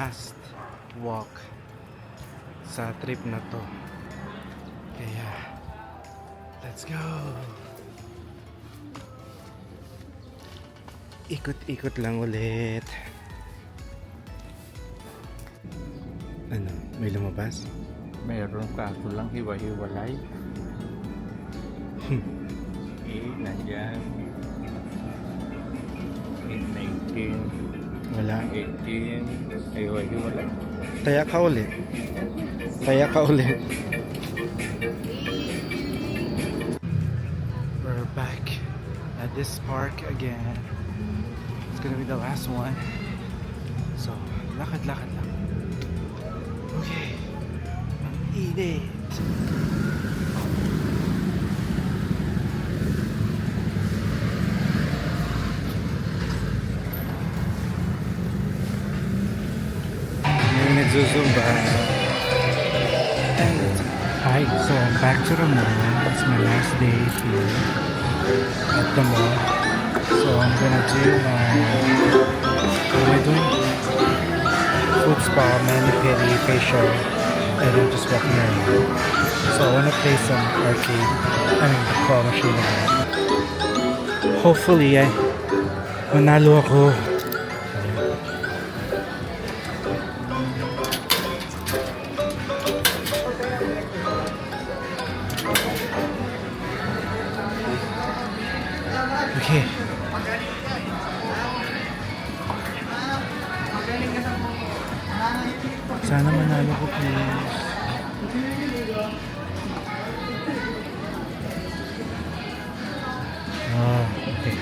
last walk sa trip na to. Kaya, let's go! Ikot-ikot lang ulit. Ano, may lumabas? Meron kaso lang hiwa-hiwalay. Nandyan. 19. Wala. 18. Hiwa-hiwalay. Taya ka ulit. Taya ka ulit. We're back at this park again. It's gonna be the last one. So, lakad-lakad lang. Okay. Ang init. Ngayon nagzuzumba. Hi, so I'm back to the mall. It's my last day here at the mall. So I'm gonna do what am I doing? Foot spa, mani-pedi, facial, and I'm just walking around. So I wanna play some arcade, the claw machine again. Hopefully, manalo ako. Okay. Sana manalo ko, please. Okay.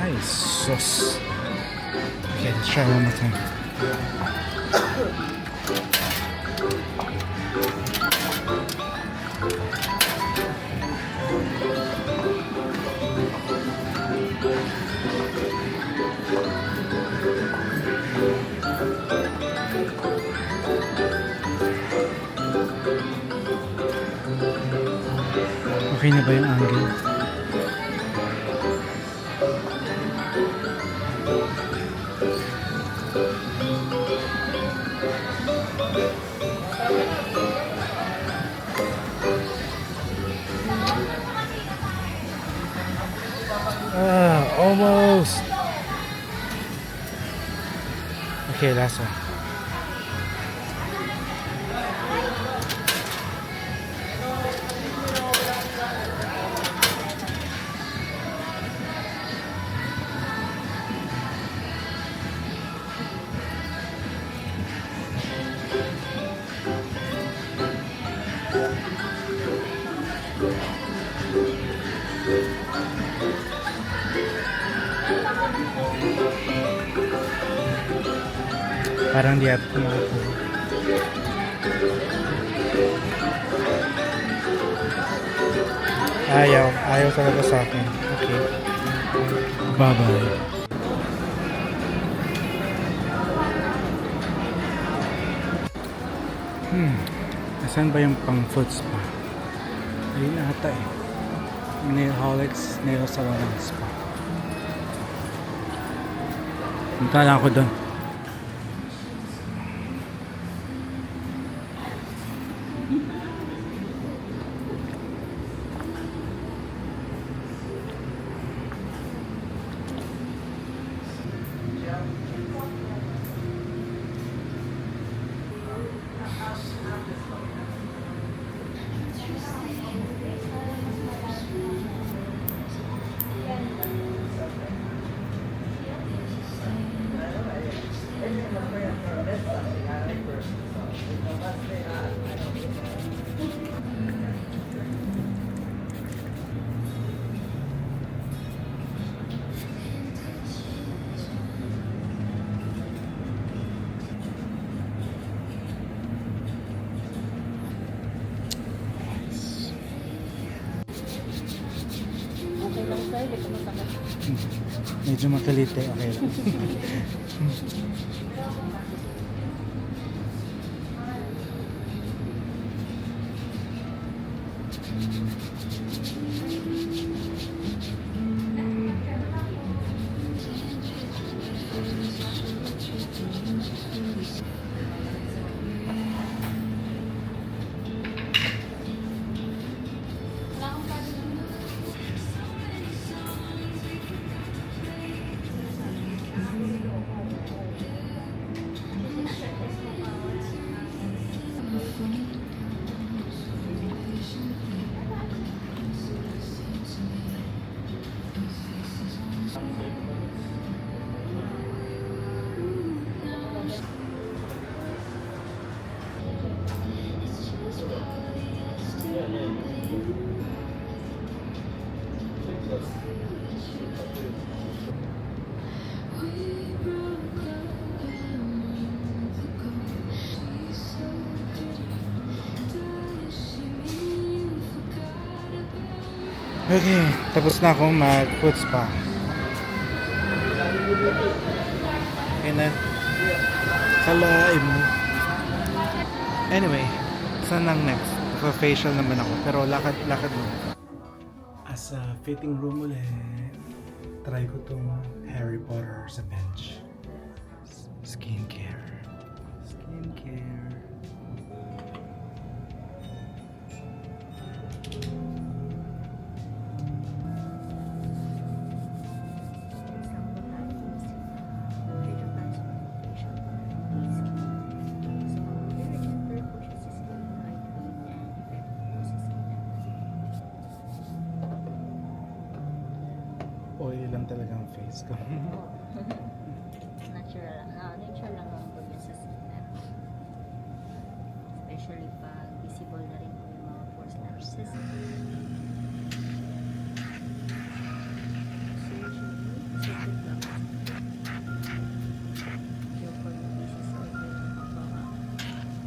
Ay, sus. Okay, let's try one more time. Okay na ba yung angle? Almost. Okay, last one. Parang di ako makakuha. Ayaw talaga sa akin. Okay. Bye-bye. Nasaan ba yung pang foot spa? Ayun ata eh. Nailholics Nail Salon and Spa. Punta lang ako doon. Medyo makalite, okay lang. Okay, tapos na akong mag-foot spa. Okay na. Kalaim mo. Anyway, saan lang next? Pa-facial naman ako, pero lakad mo. As a fitting room ulit, try ko tong Harry Potter sa bench. Skincare. Oil lang talaga ang face ko. Natural lang. Nature lang ang pag sa skin natin. Especially pag visible na rin po yung mga pores natin sa skin. Surgery lang. Yung for the cases of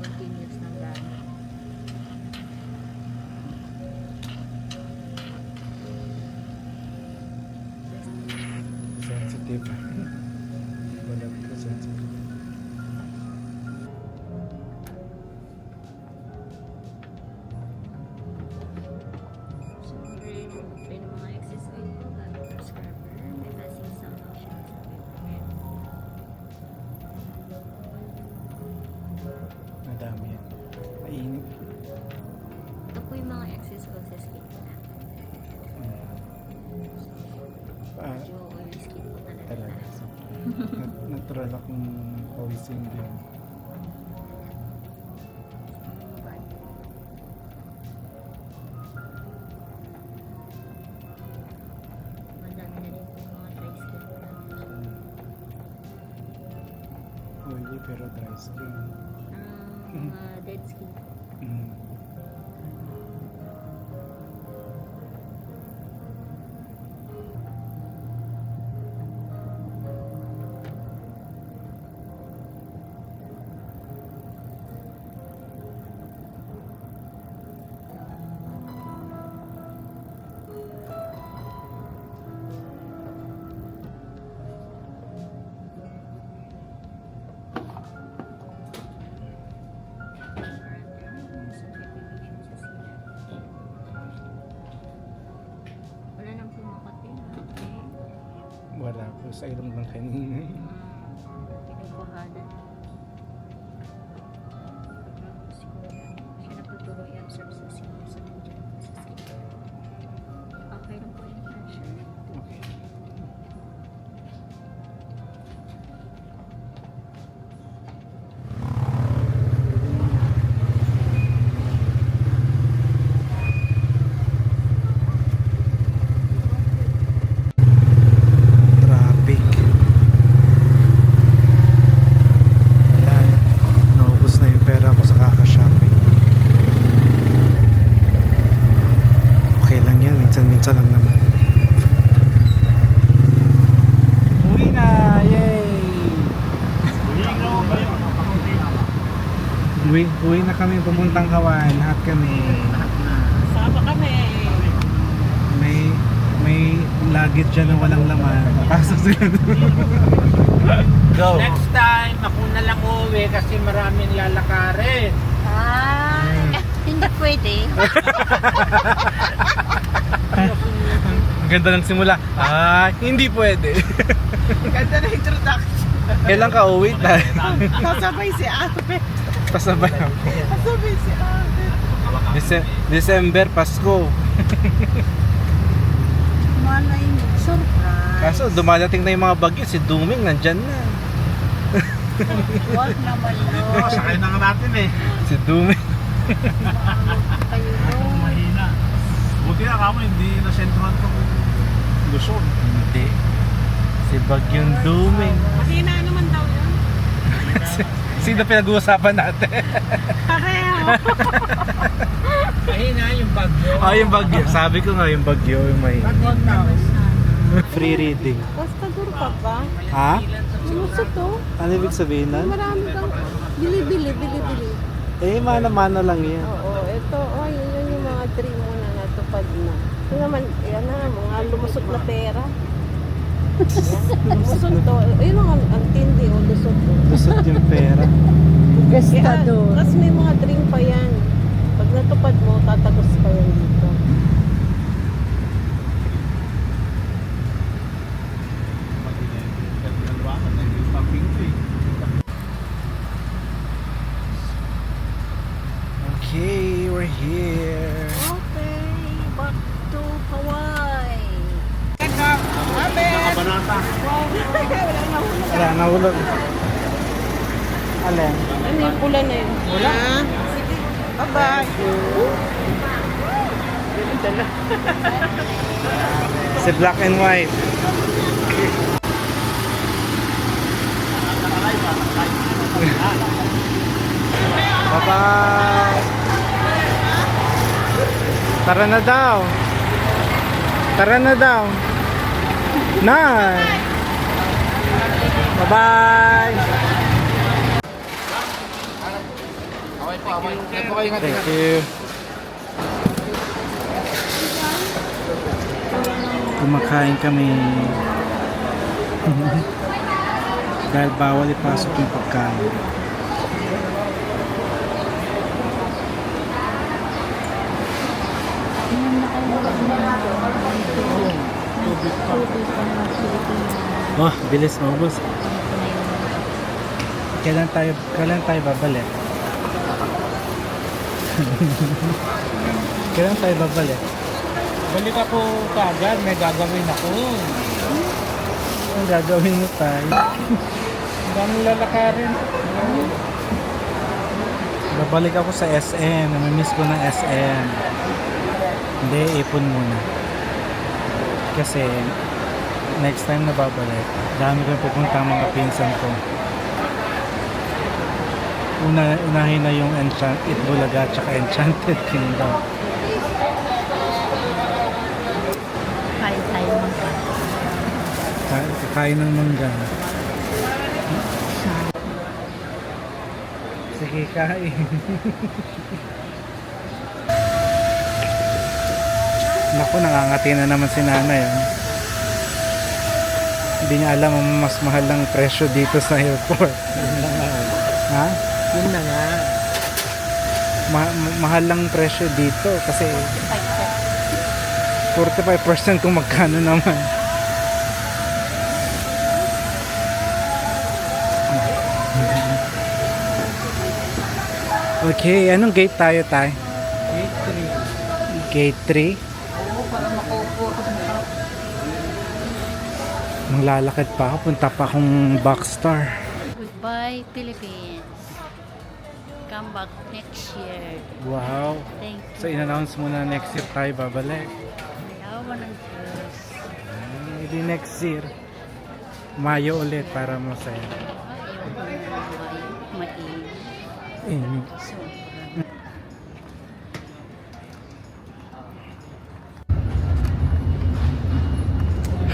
continuous ng gamit. Sensitive. Balat ko sensitive. So, may mga excess oil po gamit ang scrubber. May passing sound options na Madami yan. Mainit. ito po yung mga excess oil sa skin po natin. Medyo oily skin po talaga. Talaga. Natural akong pawisin din. Madami na rin po yung mga dry skin po natin. Oily pero dry skin. Mga dead skin po. Mm. Wala nang pumakati. Wala po sa ilong ng kanina. Pinubuhanan. Siya napatuloy i-absorb sa skin. Sa skin. Okay lang po yung pressure. Okay. Traffic. Wala na. Naubos na yung pera ko sa kaka-shopping. Okay lang yan. Minsan-minsan lang naman. Uwi na! Yay! Uwi na kami pamuntang Kawan. Lahat kami. Sama kami. May luggage dyan na walang laman. Pasok sila doon. Go! Next time, ako na lang uwi kasi maraming lalakarin. Hindi pwede. Ang ganda ng simula. Hindi pwede. Ganda na introduction. Kailan ka uwi tayo? Kasabay si Ate. Pasabay ako. Kasabay si Ate. December, Pasko. Malay mo. Surprise. Kaso dumadating na yung mga bagyo. Si Duming nandyan na. Wag naman yun. Sakay na nga natin eh. Si Duming. Kayo doon. Mahina. Buti na kamo, hindi na sentrohan ko Luzon. Hindi. Si Bagyong Duming. Mahina naman daw yan. Sino pinag-uusapan natin? Pareho. Mahina yung bagyo. Yung bagyo. Sabi ko nga yung bagyo. Yung may Bagwan na. free reading. Pastador ka ba? Ha? Ano sa to? Ano ibig sabihin nun? Marami kang bili-bili. Mana-mana lang yan. Oo, ito, yun yung mga dream mo na natupad na. Ito naman, yan na, mga lumusot na pera. Lumusot to. Ayun ang tindi o lusot to. Lusot yung pera. Gastador. Tapos may mga drink pa yan. Pag natupad mo, tatagos pa yan dito. Okay, we're here. Okay, back to Hawaii. Nakabanata. Wala, nahulog. Alin? Ano yung pula na yun? Wala. Bye-bye. Si black and white. Bye-bye. Tara na daw. Tara na daw. Nay. Bye-bye. Thank you. Kumakain kami. Dahil bawal ipasok yung pagkain. Oh, bilis maubos. Kailan tayo babalik? Kailan tayo babalik? Balik ako kaagad, may gagawin ako. Ang gagawin mo tayo? Ang daming lalakarin. Babalik ako sa SM. Namimiss ko ng SM. Hindi, ipon muna. Kasi next time na babalik, dami ko pupunta ang mga pinsan ko. Unahin na yung Itbulaga at saka Enchanted Kingdom. Kain tayo mga Kakain ng mangga. Sige, kain. Naku, nangangati na naman si nanay. Oh. Hindi niya alam ang mas mahal ng presyo dito sa airport. Ha? Yun na nga. Mahal lang presyo dito kasi 45% kung magkano naman. Okay, anong gate tayo, tay? Gate 3. Maglalakad pa ako, punta pa akong Boxstar. Goodbye, Philippines. Come back next year. Wow. Thank you. So in-announce mo na next year tayo babalik. Yawa ng Diyos. Hindi next year. Mayo ulit para masaya. Mainit. So,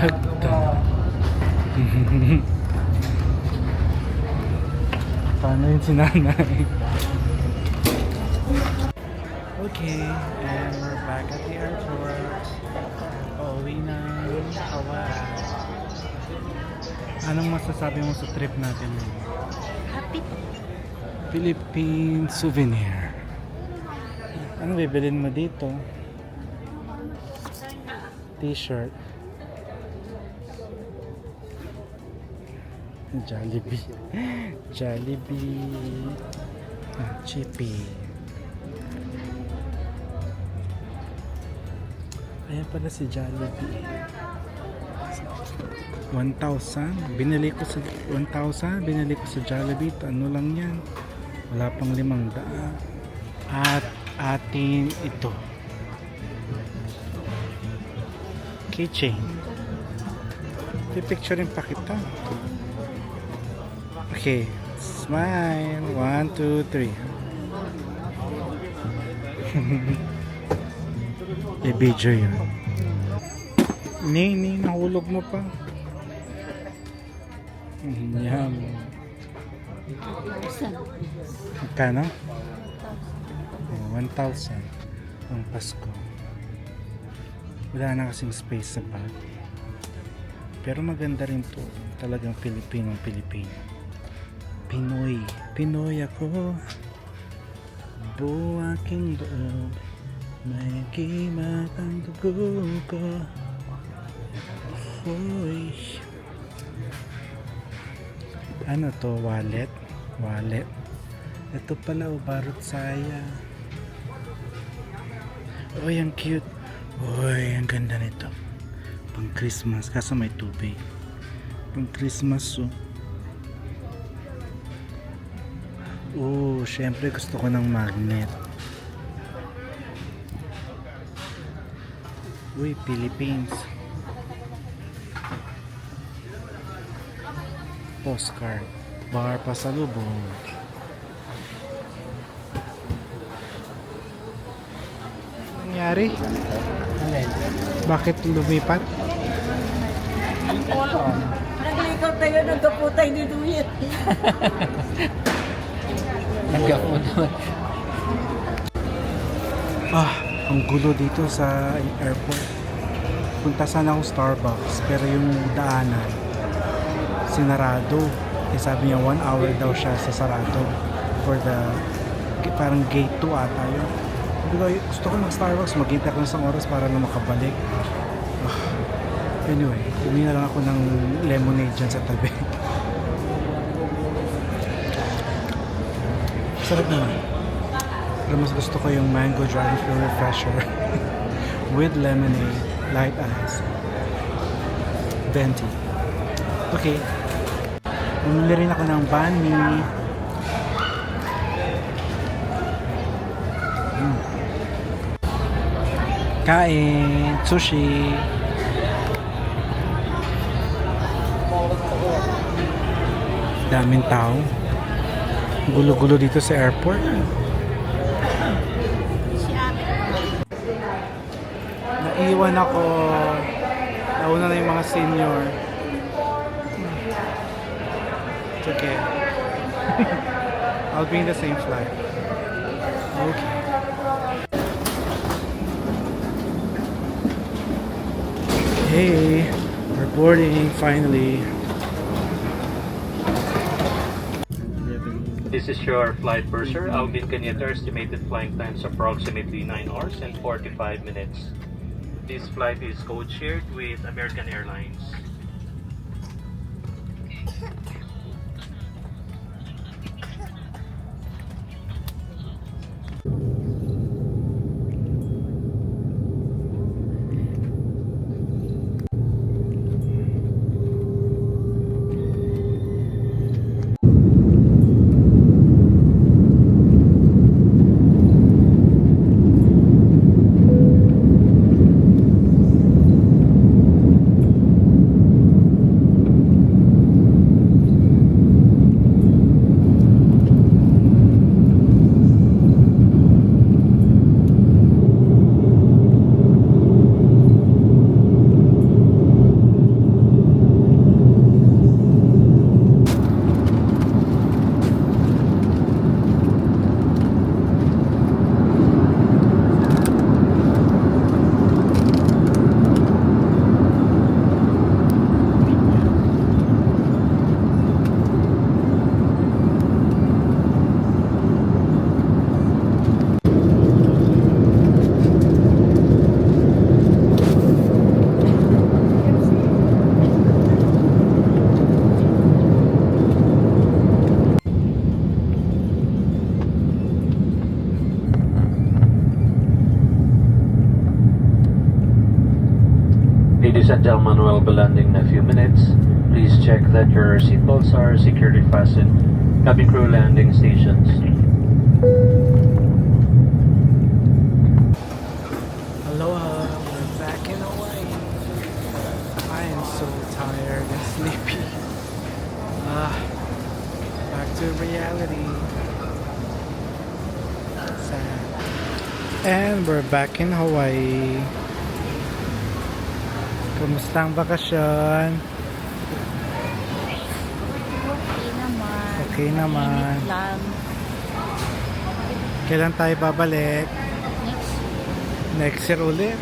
Hagda. Paano yun si nanay? Okay, and we're back at the airport. Pauwi na Hawaii. Anong masasabi mo sa trip natin ngayon? happy. Philippine souvenir. Ano bibilin mo dito? T-shirt. Jollibee. Jollibee. Chippy. Ayan pala si Jollibee. 1,000. Binili ko sa 1,000. Binili ko sa Jollibee. Ano lang yan? Wala pang 500. At atin ito. Keychain. Pipicturein pa kita. Okay. Smile. 1, 2, 3. I-video yun. Ni, nahulog mo pa. Yan. Magkano? 1,000. Ang Pasko. Wala na kasing space sa bag. Pero maganda rin to. Talagang Pilipinong Pilipino. Pinoy. Pinoy ako. Buo aking loob. May kimat ang dugo ko. Hoy. Ano to? Wallet? Wallet. Ito pala, barot saya. Uy, ang cute. Uy, ang ganda nito. Pang Christmas, kaso may tubig. Pang Christmas, oh. Oh, syempre gusto ko ng magnet. Uy, Philippines. Postcard. Bar pasalubong. Nangyari? Bakit lumipat? Naglikaw tayo ng kaputay ni Duyan. Ah, ang gulo dito sa airport. Punta sana akong Starbucks pero yung daanan sinarado. Eh, sabi niya 1 hour daw siya sa sarado for the parang gate 2 ata yun. Sabi ko, gusto ko mag Starbucks, maghintay ako ng isang oras para lang makabalik. Ah, anyway, bumili na lang ako ng lemonade dyan sa tabi. Sarap naman. Pero mas gusto ko yung mango dragon fruit refresher with lemonade, light ice, venti. Okay. Bumili rin ako ng banh mi. Kain, sushi. Daming tao. Gulo-gulo dito sa airport. Naiwan ako. Nauna na yung mga senior. It's okay. I'll be in the same flight. Okay. Hey, we're boarding finally. This is your flight purser. Alvin Cañete, estimated flying times approximately 9 hours and 45 minutes. This flight is code-shared with American Airlines. Ladies and gentlemen, we'll be landing in a few minutes. Please check that your seatbelts are securely fastened. Cabin crew landing stations. Aloha, we're back in Hawaii. I am so tired and sleepy. Back to reality. Sad. And we're back in Hawaii. Kumusta ang bakasyon? Okay naman. Okay naman. Init lang. Kailan tayo babalik? Next Next year ulit?